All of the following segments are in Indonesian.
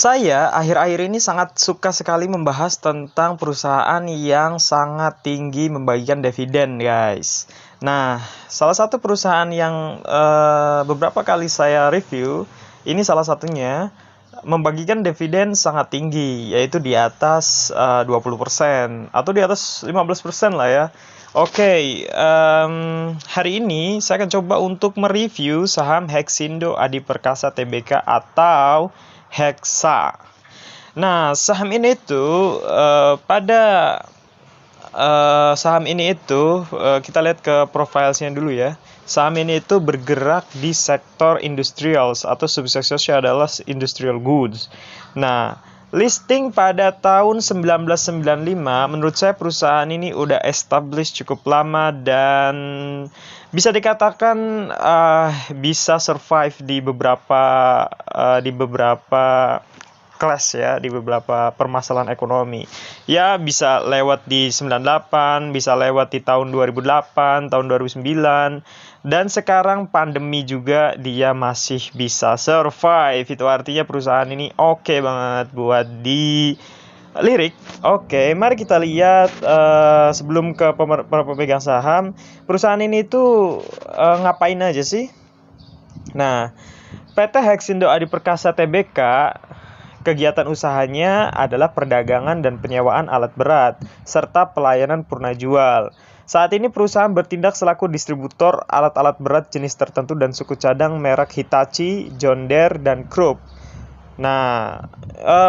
Saya akhir-akhir ini sangat suka sekali membahas tentang perusahaan yang sangat tinggi membagikan dividen, guys. Nah, salah satu perusahaan yang beberapa kali saya review, ini salah satunya membagikan dividen sangat tinggi, yaitu di atas 20% atau di atas 15% lah ya. Oke, hari ini saya akan coba untuk mereview saham Hexindo Adi Perkasa Tbk atau Hexa. Nah, saham ini tuh saham ini itu kita lihat ke profilnya dulu ya. Saham ini itu bergerak di sektor industrials atau subsektornya adalah industrial goods. Nah, listing pada tahun 1995, menurut saya perusahaan ini udah established cukup lama dan bisa dikatakan bisa survive di beberapa kelas ya, di beberapa permasalahan ekonomi. Ya, bisa lewat di 98, bisa lewat di tahun 2008, tahun 2009, dan sekarang pandemi juga dia masih bisa survive. Itu artinya perusahaan ini oke banget buat dilirik. Oke, mari kita lihat sebelum ke pemegang saham, perusahaan ini tuh ngapain aja sih? Nah, PT Hexindo Adi Perkasa Tbk, kegiatan usahanya adalah perdagangan dan penyewaan alat berat, serta pelayanan purna jual. Saat ini perusahaan bertindak selaku distributor alat-alat berat jenis tertentu dan suku cadang merek Hitachi, John Deere, dan Krupp. Nah,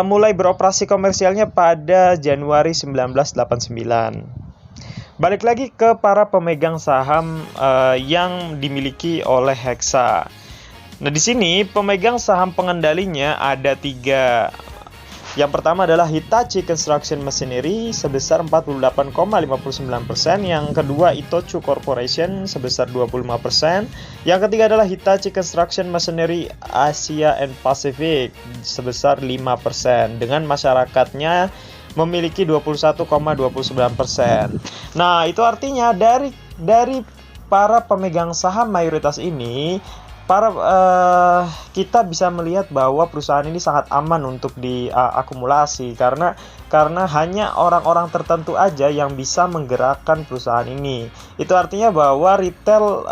mulai beroperasi komersialnya pada Januari 1989. Balik lagi ke para pemegang saham yang dimiliki oleh Hexa. Nah, di sini pemegang saham pengendalinya ada 3. Yang pertama adalah Hitachi Construction Machinery sebesar 48,59%, yang kedua Itochu Corporation sebesar 25%, yang ketiga adalah Hitachi Construction Machinery Asia and Pacific sebesar 5%, dengan masyarakatnya memiliki 21,29%. Nah, itu artinya dari para pemegang saham mayoritas ini, kita bisa melihat bahwa perusahaan ini sangat aman untuk diakumulasi karena hanya orang-orang tertentu aja yang bisa menggerakkan perusahaan ini. Itu artinya bahwa retail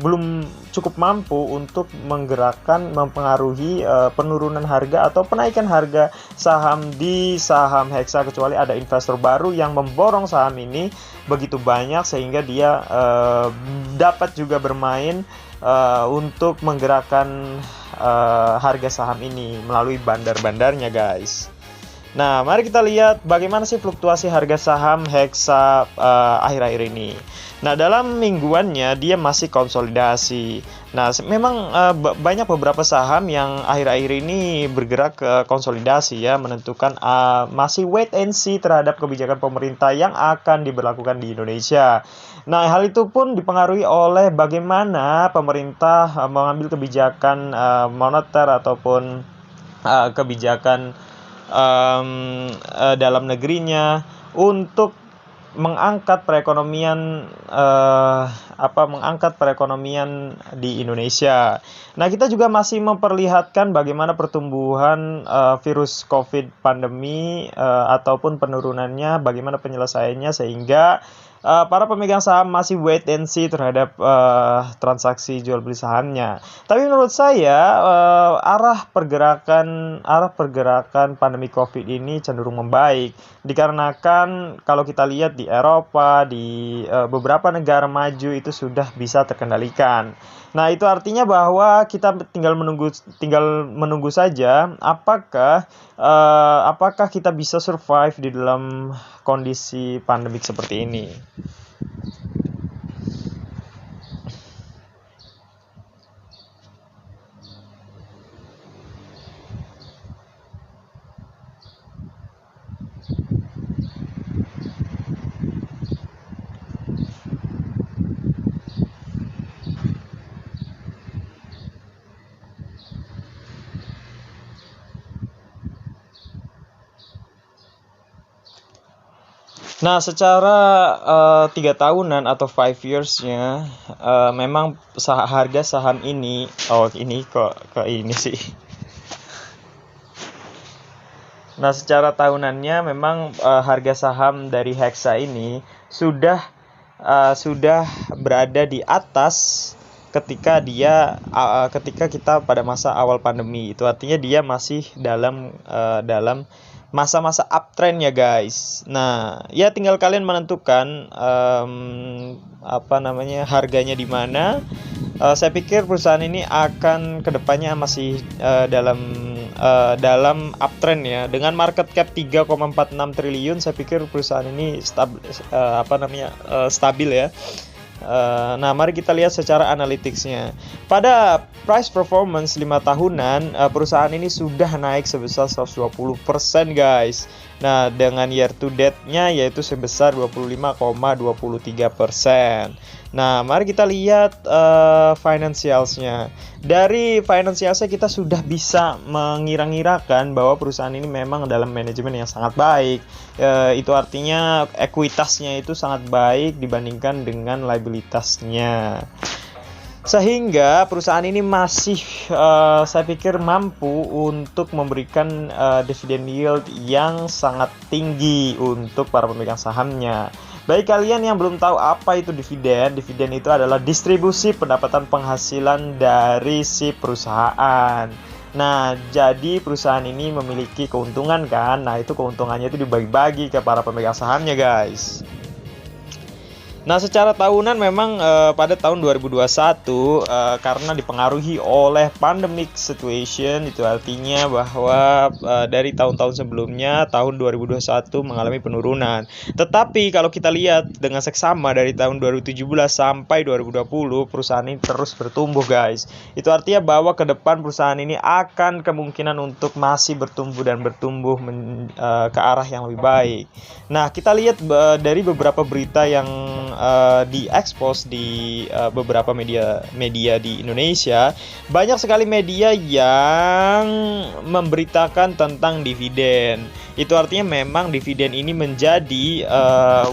belum cukup mampu untuk mempengaruhi penurunan harga atau penaikan harga saham di saham Hexa, kecuali ada investor baru yang memborong saham ini begitu banyak sehingga dia dapat juga bermain untuk menggerakkan harga saham ini melalui bandar-bandarnya, guys. Nah, mari kita lihat bagaimana sih fluktuasi harga saham Hexa akhir-akhir ini. Nah, dalam mingguannya dia masih konsolidasi. Nah, memang banyak beberapa saham yang akhir-akhir ini bergerak ke konsolidasi ya, menentukan masih wait and see terhadap kebijakan pemerintah yang akan diberlakukan di Indonesia. Nah, hal itu pun dipengaruhi oleh bagaimana pemerintah mengambil kebijakan moneter ataupun kebijakan dalam negerinya untuk mengangkat perekonomian di Indonesia. Nah, kita juga masih memperlihatkan bagaimana pertumbuhan virus COVID pandemi ataupun penurunannya, bagaimana penyelesaiannya, sehingga para pemegang saham masih wait and see terhadap transaksi jual beli sahamnya. Tapi menurut saya arah pergerakan pandemi COVID ini cenderung membaik, dikarenakan kalau kita lihat di Eropa, di beberapa negara maju itu sudah bisa terkendalikan. Nah, itu artinya bahwa kita tinggal menunggu saja apakah kita bisa survive di dalam kondisi pandemik seperti ini. Nah, secara 3 tahunan atau 5 years-nya memang harga saham ini, ini kok ke ini sih. Nah, secara tahunannya memang harga saham dari Hexa ini sudah berada di atas ketika kita pada masa awal pandemi. Itu artinya dia masih dalam masa-masa uptrend ya guys. Nah, ya tinggal kalian menentukan harganya di mana. Saya pikir perusahaan ini akan kedepannya masih dalam uptrend ya, dengan market cap 3,46 triliun. Saya pikir perusahaan ini stabil ya. Nah, mari kita lihat secara analyticsnya. Pada price performance 5 tahunan, perusahaan ini sudah naik sebesar 120% guys. Nah, dengan year to date-nya yaitu sebesar 25,23%. Nah, mari kita lihat financials-nya. Dari financials-nya kita sudah bisa mengira-ngirakan bahwa perusahaan ini memang dalam manajemen yang sangat baik. Itu artinya ekuitasnya itu sangat baik dibandingkan dengan liabilitasnya. Sehingga perusahaan ini masih saya pikir mampu untuk memberikan dividen yield yang sangat tinggi untuk para pemegang sahamnya. Bagi kalian yang belum tahu apa itu dividen itu adalah distribusi pendapatan penghasilan dari si perusahaan. Nah, jadi perusahaan ini memiliki keuntungan kan? Nah, itu keuntungannya itu dibagi-bagi ke para pemegang sahamnya guys. Nah, secara tahunan memang pada tahun 2021 karena dipengaruhi oleh pandemic situation, itu artinya bahwa dari tahun-tahun sebelumnya tahun 2021 mengalami penurunan. Tetapi kalau kita lihat dengan seksama dari tahun 2017 sampai 2020 perusahaan ini terus bertumbuh guys. Itu artinya bahwa ke depan perusahaan ini akan kemungkinan untuk masih bertumbuh ke arah yang lebih baik. Nah, kita lihat dari beberapa berita yang diekspos di beberapa media di Indonesia, banyak sekali media yang memberitakan tentang dividen. Itu artinya memang dividen ini menjadi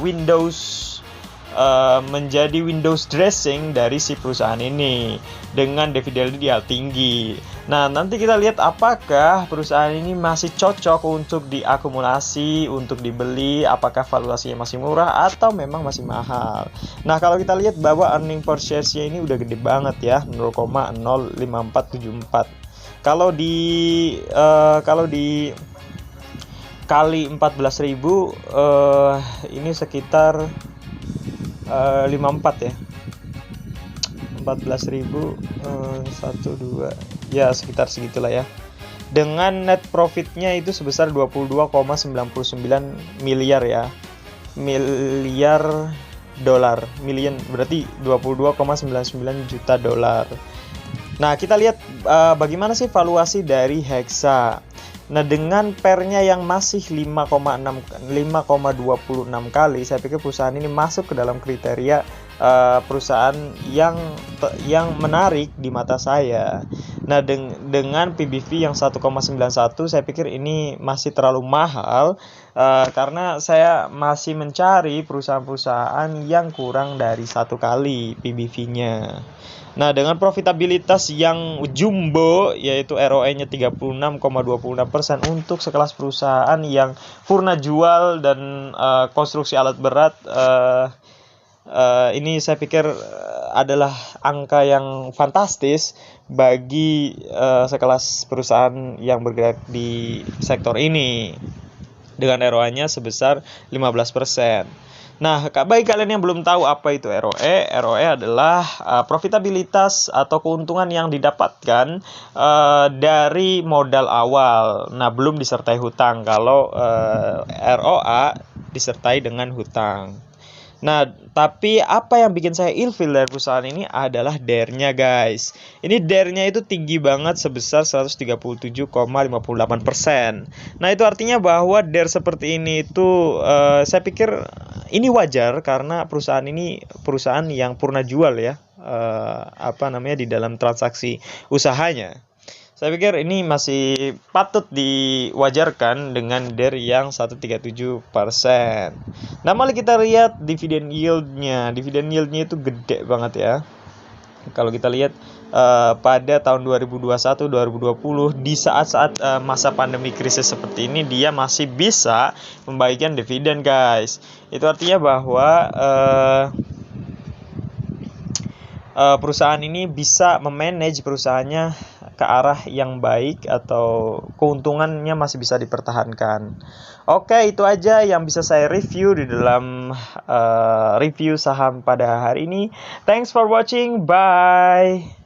Windows dressing dari si perusahaan ini dengan dividen yield tinggi. Nah, nanti kita lihat apakah perusahaan ini masih cocok untuk diakumulasi, untuk dibeli, apakah valuasinya masih murah atau memang masih mahal. Nah, kalau kita lihat bahwa earning per share-nya ini udah gede banget ya, 0,05474. Kalau di kali 14.000 ini sekitar 54 ya. 14.000 12 ya, sekitar segitulah ya. Dengan net profitnya itu sebesar 22,99 miliar ya. Miliar dolar, million berarti 22,99 juta dolar. Nah, kita lihat bagaimana sih valuasi dari Hexa. Nah, dengan pernya yang masih 5,26 kali, saya pikir perusahaan ini masuk ke dalam kriteria perusahaan yang menarik di mata saya. Nah, dengan PBV yang 1,91, saya pikir ini masih terlalu mahal karena saya masih mencari perusahaan-perusahaan yang kurang dari 1 kali PBV-nya. Nah, dengan profitabilitas yang jumbo yaitu ROE-nya 36,26% untuk sekelas perusahaan yang purna jual dan konstruksi alat berat, ini saya pikir adalah angka yang fantastis bagi sekelas perusahaan yang bergerak di sektor ini dengan ROA-nya sebesar 15%. Nah, bagi kalian yang belum tahu apa itu ROE adalah profitabilitas atau keuntungan yang didapatkan dari modal awal. Nah, belum disertai hutang. Kalau ROA disertai dengan hutang. Nah, tapi apa yang bikin saya ilfil dari perusahaan ini adalah DER-nya guys. Ini DER-nya itu tinggi banget sebesar 137,58%. Nah, itu artinya bahwa DER seperti ini itu saya pikir ini wajar karena perusahaan ini perusahaan yang purna jual ya. Di dalam transaksi usahanya. Saya pikir ini masih patut diwajarkan dengan DER yang 137%. Nah, mari kita lihat dividen yield-nya. Dividen yield-nya itu gede banget ya. Kalau kita lihat pada tahun 2021, 2020 di saat-saat masa pandemi krisis seperti ini, dia masih bisa membagikan dividen, guys. Itu artinya bahwa perusahaan ini bisa memanage perusahaannya ke arah yang baik atau keuntungannya masih bisa dipertahankan. Oke, itu aja yang bisa saya review di dalam review saham pada hari ini. Thanks for watching. Bye.